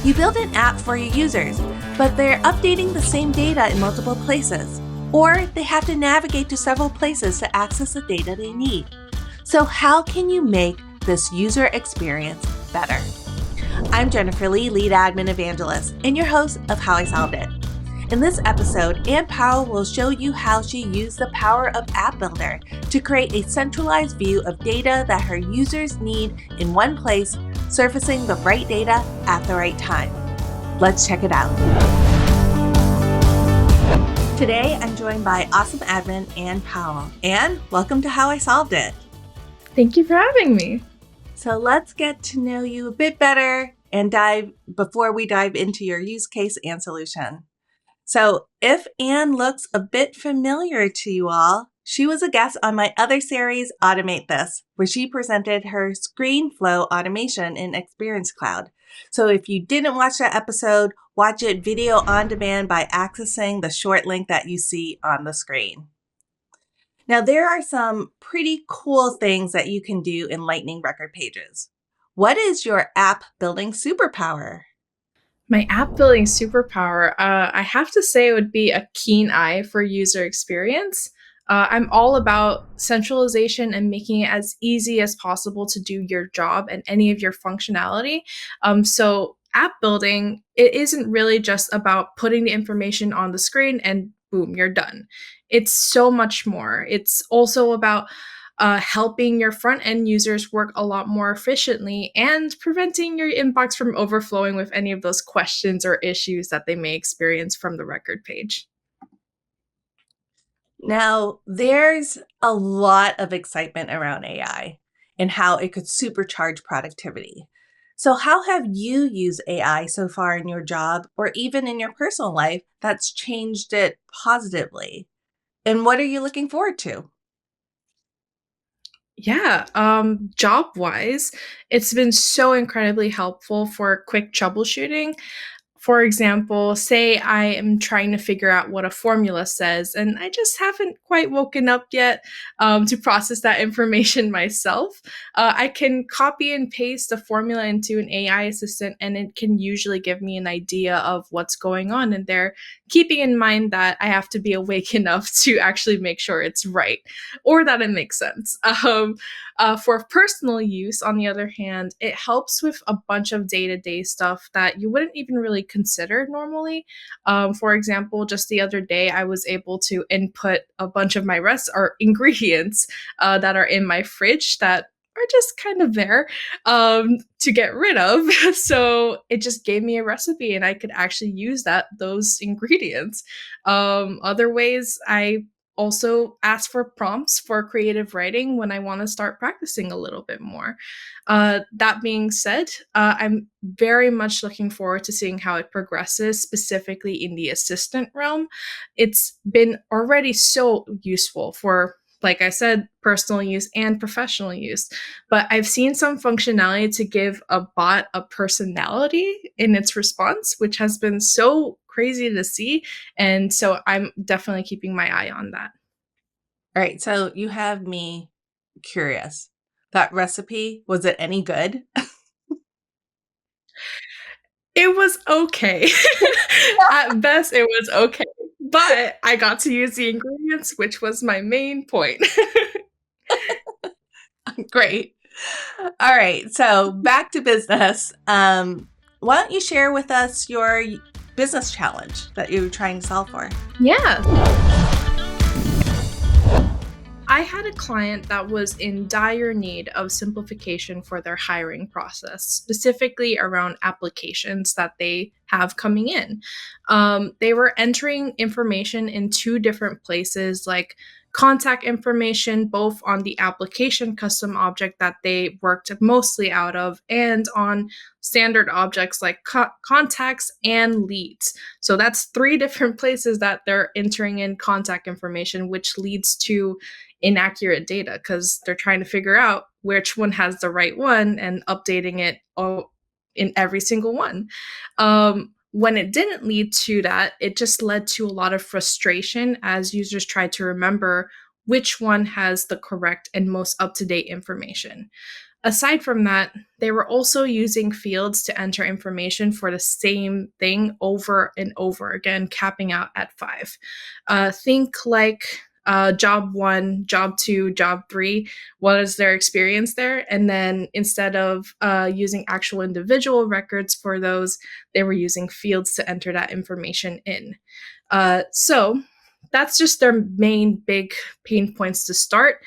You build an app for your users, but they're updating the same data in multiple places, or they have to navigate to several places to access the data they need. So how can you make this user experience better? I'm Jennifer Lee, Lead Admin Evangelist, and your host of How I Solved It. In this episode, Powell will show you how she used the power of App Builder to create a centralized view of data that her users need in one place, surfacing the right data at the right time. Let's check it out. Today, I'm joined by awesome admin Ann Powell. Ann, welcome to How I Solved It. Thank you for having me. So let's get to know you a bit better and before we dive into your use case and solution. So if Ann looks a bit familiar to you all, she was a guest on my other series, Automate This, where she presented her screen flow automation in Experience Cloud. So if you didn't watch that episode, watch it video on demand by accessing the short link that you see on the screen. Now, there are some pretty cool things that you can do in Lightning Record Pages. What is your app building superpower? My app building superpower, I have to say it would be a keen eye for user experience. I'm all about centralization and making it as easy as possible to do your job and any of your functionality. So app building, it isn't really just about putting the information on the screen and boom, you're done. It's so much more. It's also about helping your front end users work a lot more efficiently and preventing your inbox from overflowing with any of those questions or issues that they may experience from the record page. Now, there's a lot of excitement around AI and how it could supercharge productivity. So how have you used AI so far in your job or even in your personal life that's changed it positively? And what are you looking forward to? Yeah, job wise, it's been so incredibly helpful for quick troubleshooting. For example, say I am trying to figure out what a formula says, and I just haven't quite woken up yet to process that information myself. I can copy and paste the formula into an AI assistant, and it can usually give me an idea of what's going on in there, keeping in mind that I have to be awake enough to actually make sure it's right or that it makes sense. For personal use, on the other hand, it helps with a bunch of day-to-day stuff that you wouldn't even really consider normally. For example, just the other day, I was able to input a bunch of my ingredients that are in my fridge that are just kind of there to get rid of. So it just gave me a recipe, and I could actually use those ingredients. Other ways, I also ask for prompts for creative writing when I want to start practicing a little bit more. That being said, I'm very much looking forward to seeing how it progresses, specifically in the assistant realm. It's been already so useful for, like I said, personal use and professional use. But I've seen some functionality to give a bot a personality in its response, which has been so crazy to see. And so I'm definitely keeping my eye on that. All right, so you have me curious. That recipe, was it any good? It was okay. At best, it was okay. But I got to use the ingredients, which was my main point. Great. All right, so back to business. Why don't you share with us your business challenge that you're trying to solve for? Yeah. I had a client that was in dire need of simplification for their hiring process, specifically around applications that they have coming in. They were entering information in two different places, like contact information, both on the application custom object that they worked mostly out of, and on standard objects like contacts and leads. So that's three different places that they're entering in contact information, which leads to inaccurate data because they're trying to figure out which one has the right one and updating it in every single one. When it didn't lead to that, it just led to a lot of frustration as users tried to remember which one has the correct and most up-to-date information. Aside from that, they were also using fields to enter information for the same thing over and over again, capping out at 5. Think like job 1, job 2, job 3. What is their experience there? And then instead of using actual individual records for those, they were using fields to enter that information in. So that's just their main big pain points to start,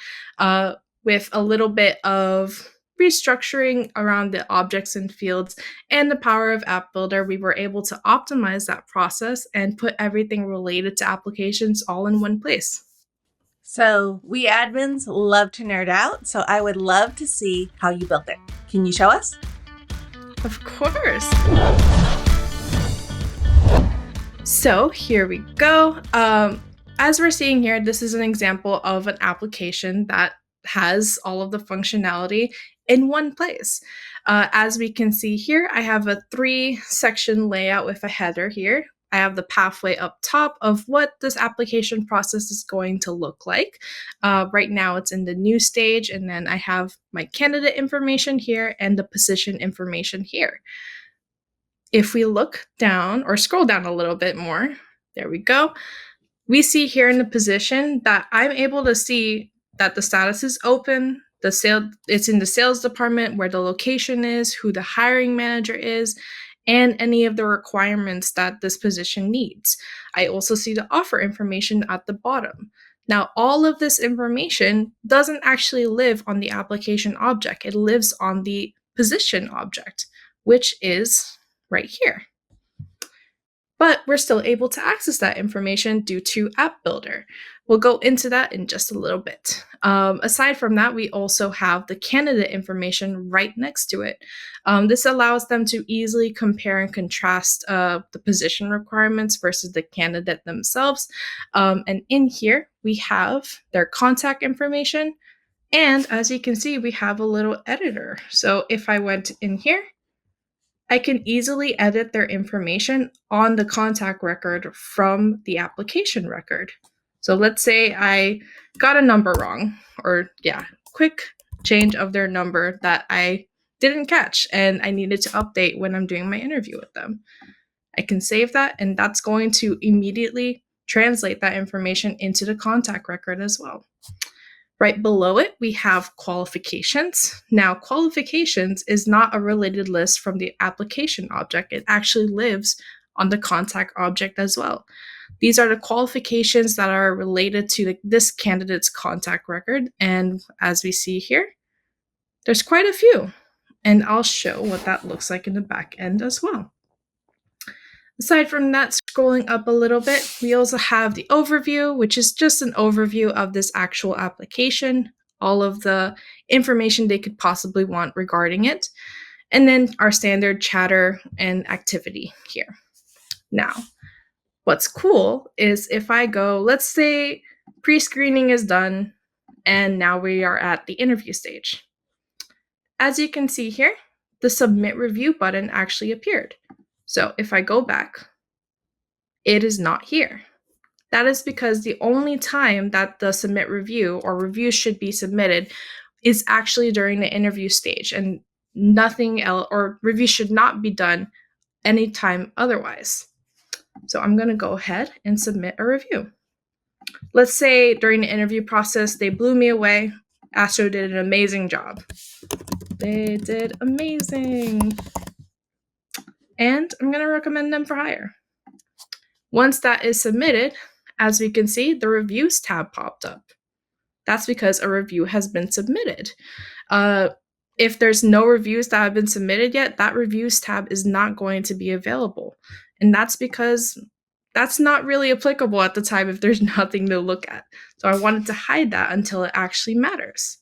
with a little bit of restructuring around the objects and fields and the power of App Builder. We were able to optimize that process and put everything related to applications all in one place. So we admins love to nerd out, so I would love to see how you built it. Can you show us? Of course. So here we go. As we're seeing here, this is an example of an application that has all of the functionality in one place. As we can see here, I have a 3-section layout with a header here. I have the pathway up top of what this application process is going to look like. Right now it's in the new stage, and then I have my candidate information here and the position information here. If we look down or scroll down a little bit more, there we go. We see here in the position that I'm able to see that the status is open, it's in the sales department, where the location is, who the hiring manager is, and any of the requirements that this position needs. I also see the offer information at the bottom. Now, all of this information doesn't actually live on the application object. It lives on the position object, which is right here. But we're still able to access that information due to App Builder. We'll go into that in just a little bit. Aside from that, we also have the candidate information right next to it. This allows them to easily compare and contrast the position requirements versus the candidate themselves. And in here, we have their contact information. And as you can see, we have a little editor. So if I went in here, I can easily edit their information on the contact record from the application record. So let's say I got a number wrong, or quick change of their number that I didn't catch and I needed to update when I'm doing my interview with them. I can save that, and that's going to immediately translate that information into the contact record as well. Right below it, we have qualifications. Now, qualifications is not a related list from the application object. It actually lives on the contact object as well. These are the qualifications that are related to this candidate's contact record. And as we see here, there's quite a few. And I'll show what that looks like in the back end as well. Aside from that, scrolling up a little bit, we also have the overview, which is just an overview of this actual application, all of the information they could possibly want regarding it, and then our standard chatter and activity here. Now, what's cool is if I go, let's say pre-screening is done, and now we are at the interview stage. As you can see here, the submit review button actually appeared. So if I go back, it is not here. That is because the only time that the submit review or reviews should be submitted is actually during the interview stage, and nothing else, or review should not be done anytime otherwise. So I'm going to go ahead and submit a review. Let's say during the interview process, they blew me away. Astro did an amazing job. They did amazing. And I'm going to recommend them for hire. Once that is submitted, as we can see, the reviews tab popped up. That's because a review has been submitted. If there's no reviews that have been submitted yet, that reviews tab is not going to be available. And that's because that's not really applicable at the time if there's nothing to look at. So I wanted to hide that until it actually matters.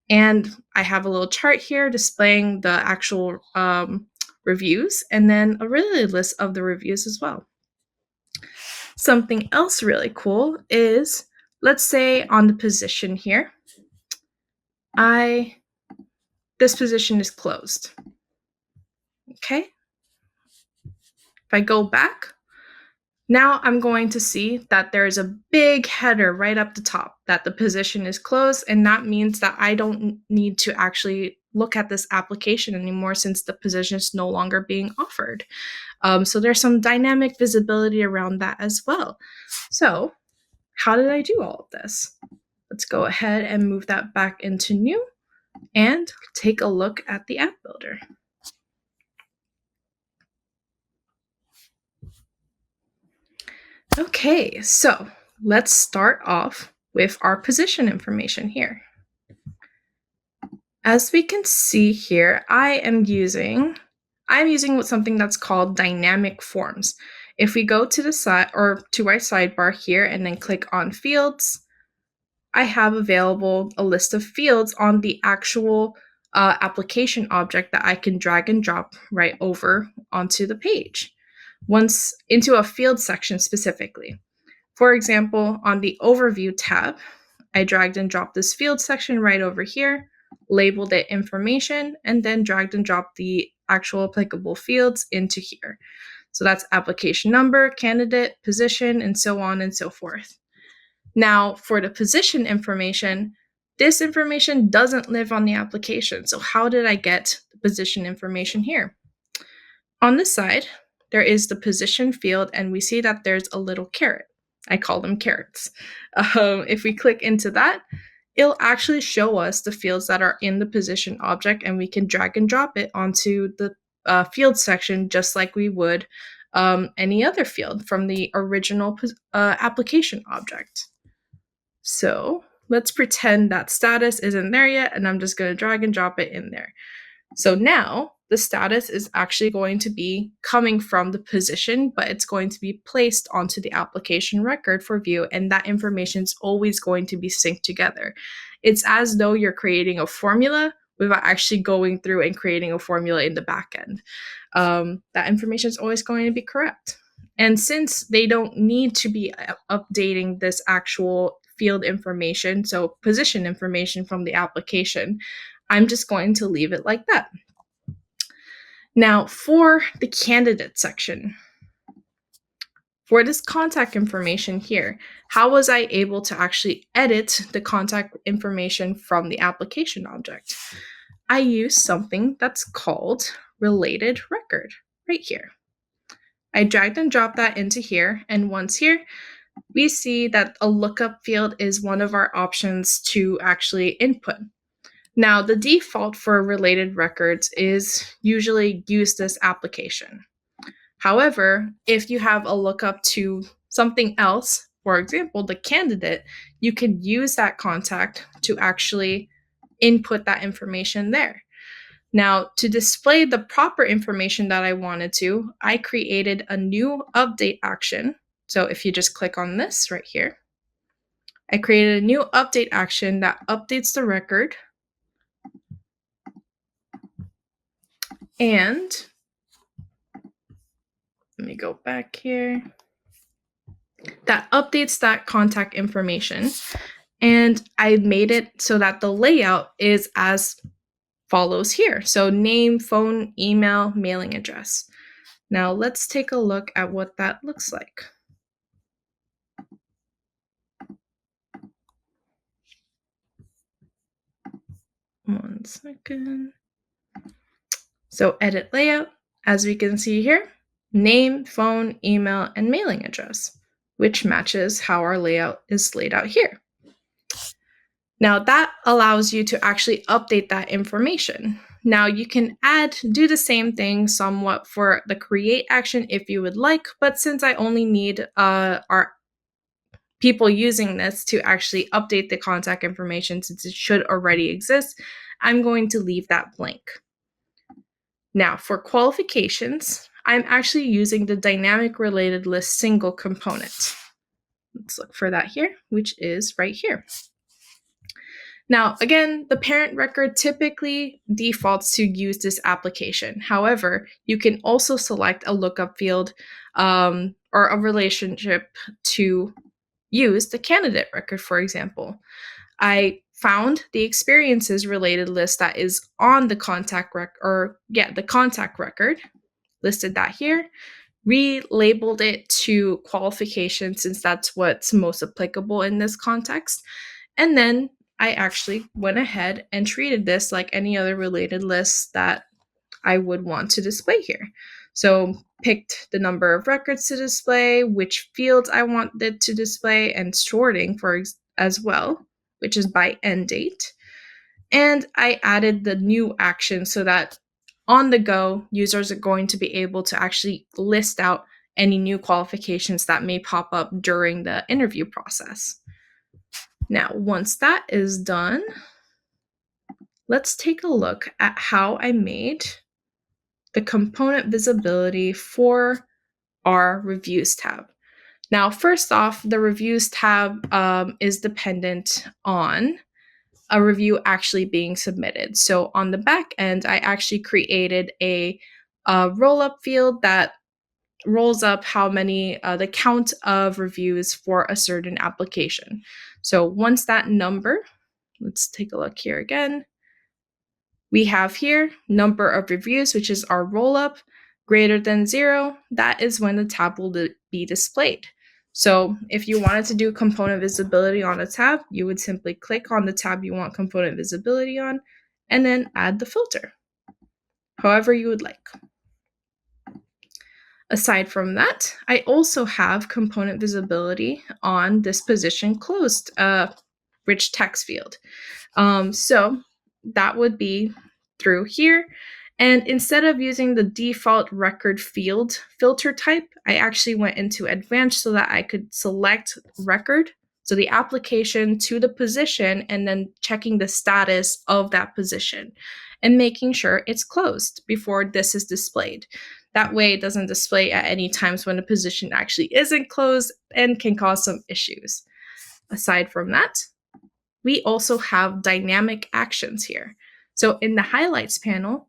And I have a little chart here displaying the actual reviews, and then a related list of the reviews as well. Something else really cool is, let's say on the position here, this position is closed. Okay. If I go back, Now I'm going to see that there's a big header right up the top that the position is closed, and that means that I don't need to actually look at this application anymore since the position is no longer being offered. So there's some dynamic visibility around that as well. So how did I do all of this? Let's go ahead and move that back into new and take a look at the app builder. Okay, so let's start off with our position information here. As we can see here, I'm using something that's called dynamic forms. If we go to the side or to our sidebar here and then click on fields, I have available a list of fields on the actual application object that I can drag and drop right over onto the page, once into a field section specifically. For example, on the overview tab, I dragged and dropped this field section right over here, labeled it information, and then dragged and dropped the actual applicable fields into here. So that's application number, candidate, position, and so on and so forth. Now, for the position information, this information doesn't live on the application. So how did I get the position information here? On this side, there is the position field, and we see that there's a little caret. I call them carets. If we click into that, it'll actually show us the fields that are in the position object, and we can drag and drop it onto the field section just like we would any other field from the original application object. So let's pretend that status isn't there yet, and I'm just going to drag and drop it in there. So now the status is actually going to be coming from the position, but it's going to be placed onto the application record for view, and that information is always going to be synced together. It's as though you're creating a formula without actually going through and creating a formula in the back end. That information is always going to be correct. And since they don't need to be updating this actual field information, so position information from the application, I'm just going to leave it like that. Now, for the candidate section, for this contact information here, how was I able to actually edit the contact information from the application object? I use something that's called related record right here. I dragged and dropped that into here, and once here, we see that a lookup field is one of our options to actually input. Now, the default for related records is usually use this application. However, if you have a lookup to something else, for example, the candidate, you can use that contact to actually input that information there. Now, to display the proper information that I wanted to, I created a new update action. So if you just click on this right here, I created a new update action that updates the record. And let me go back here. That updates that contact information. And I made it so that the layout is as follows here. So name, phone, email, mailing address. Now let's take a look at what that looks like. One second. So edit layout, as we can see here, name, phone, email, and mailing address, which matches how our layout is laid out here. Now that allows you to actually update that information. Now you can do the same thing somewhat for the create action if you would like, but since I only need our people using this to actually update the contact information since it should already exist, I'm going to leave that blank. Now for qualifications, I'm actually using the dynamic related list single component. Let's look for that here, which is right here. Now, again, the parent record typically defaults to use this application. However, you can also select a lookup field or a relationship to use the candidate record, for example. I found the experiences related list that is on the contact record, listed that here, relabeled it to qualification since that's what's most applicable in this context. And then I actually went ahead and treated this like any other related list that I would want to display here. So picked the number of records to display, which fields I wanted to display, and sorting as well, which is by end date. And I added the new action so that on the go, users are going to be able to actually list out any new qualifications that may pop up during the interview process. Now, once that is done, let's take a look at how I made the component visibility for our reviews tab. Now, first off, the reviews tab is dependent on a review actually being submitted. So on the back end, I actually created a roll up field that rolls up how many, the count of reviews for a certain application. So once that number, let's take a look here again. We have here number of reviews, which is our roll up, greater than 0. That is when the tab will be displayed. So if you wanted to do component visibility on a tab, you would simply click on the tab you want component visibility on, and then add the filter, however you would like. Aside from that, I also have component visibility on this position closed rich text field. So that would be through here. And instead of using the default record field filter type, I actually went into advanced so that I could select record, so the application to the position, and then checking the status of that position and making sure it's closed before this is displayed. That way it doesn't display at any times when the position actually isn't closed and can cause some issues. Aside from that, we also have dynamic actions here. So in the highlights panel,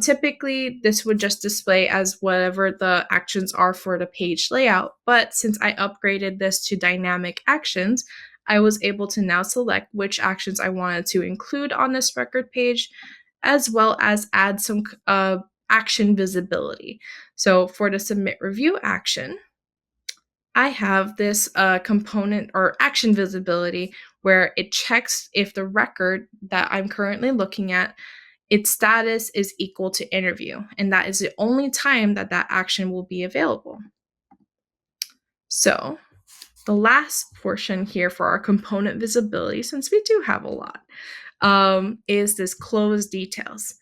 typically this would just display as whatever the actions are for the page layout. But since I upgraded this to dynamic actions, I was able to now select which actions I wanted to include on this record page, as well as add some action visibility. So for the submit review action, I have this component or action visibility where it checks if the record that I'm currently looking at, its status is equal to interview. And that is the only time that that action will be available. So the last portion here for our component visibility, since we do have a lot, is this close details.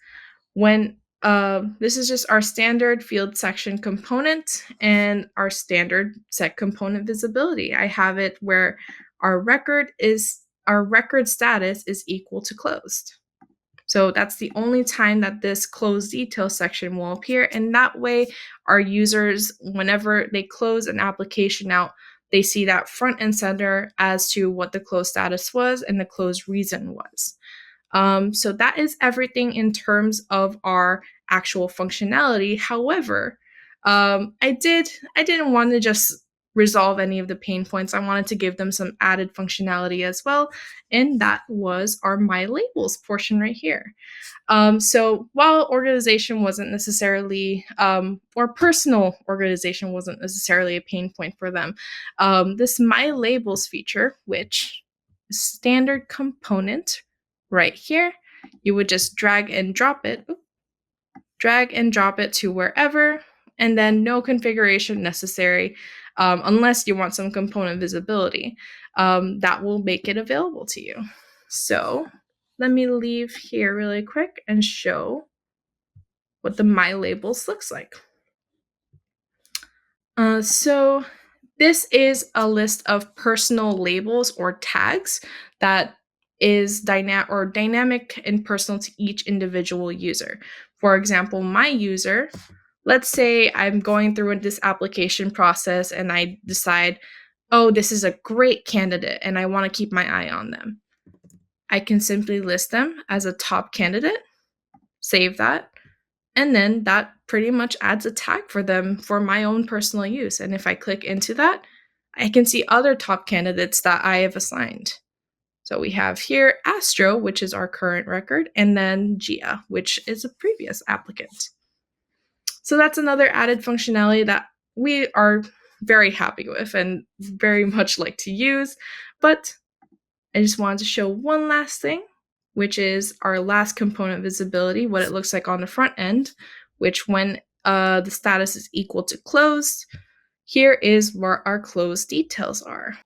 When this is just our standard field section component and our standard set component visibility. I have it where our record status is equal to closed. So that's the only time that this closed details section will appear. And that way our users, whenever they close an application out, they see that front and center as to what the closed status was and the closed reason was. So that is everything in terms of our actual functionality. However, I didn't want to just resolve any of the pain points. I wanted to give them some added functionality as well, and that was our My Labels portion right here. So while organization wasn't necessarily, or personal organization wasn't necessarily a pain point for them, this My Labels feature, which is standard component right here, you would just drag and drop it to wherever, and then no configuration necessary unless you want some component visibility. That will make it available to you. So let me leave here really quick and show what the My Labels looks like. So this is a list of personal labels or tags that is dynamic and personal to each individual user. For example, my user, let's say I'm going through this application process and I decide, oh, this is a great candidate and I want to keep my eye on them. I can simply list them as a top candidate, save that, and then that pretty much adds a tag for them for my own personal use. And if I click into that, I can see other top candidates that I have assigned. So we have here Astro, which is our current record, and then Gia, which is a previous applicant. So that's another added functionality that we are very happy with and very much like to use. But I just wanted to show one last thing, which is our last component visibility, what it looks like on the front end, which when the status is equal to closed, here is where our closed details are.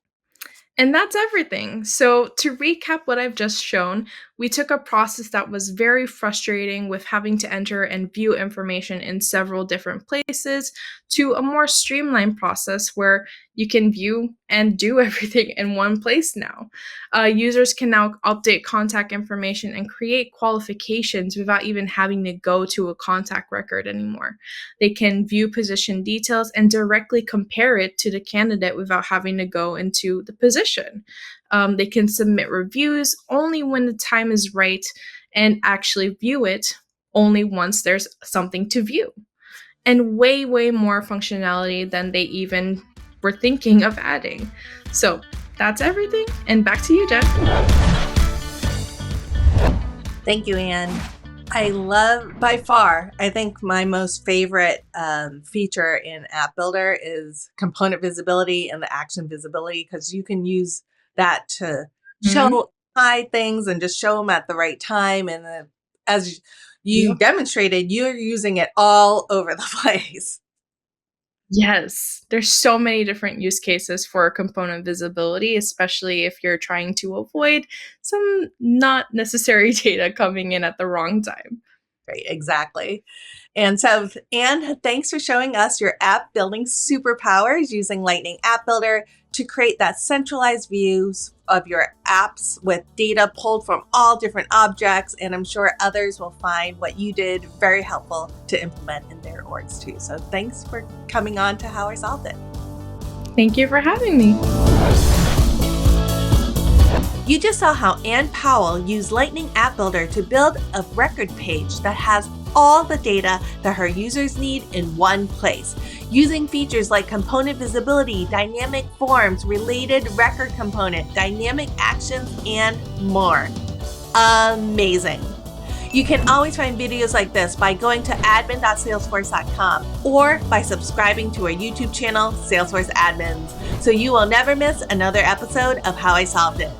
And that's everything. So, to recap what I've just shown, we took a process that was very frustrating with having to enter and view information in several different places to a more streamlined process where you can view and do everything in one place now. Users can now update contact information and create qualifications without even having to go to a contact record anymore. They can view position details and directly compare it to the candidate without having to go into the position. They can submit reviews only when the time is right and actually view it only once there's something to view. And way, way more functionality than they even were thinking of adding. So that's everything. And back to you, Jen. Thank you, Anne. I love, by far, I think my most favorite feature in App Builder is component visibility and the action visibility, because you can use that to show hide things and just show them at the right time. And as you demonstrated, you're using it all over the place. Yes, there's so many different use cases for component visibility, especially if you're trying to avoid some not necessary data coming in at the wrong time. Right, exactly. And so, Anne, thanks for showing us your app building superpowers using Lightning App Builder to create that centralized views of your apps with data pulled from all different objects. And I'm sure others will find what you did very helpful to implement in their orgs too. So thanks for coming on to How I Solved It. Thank you for having me. You just saw how Anne Powell used Lightning App Builder to build a record page that has all the data that her users need in one place, using features like component visibility, dynamic forms, related record component, dynamic actions, and more. Amazing. You can always find videos like this by going to admin.salesforce.com or by subscribing to our YouTube channel, Salesforce Admins, so you will never miss another episode of How I Solved It.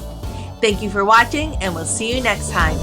Thank you for watching, and we'll see you next time.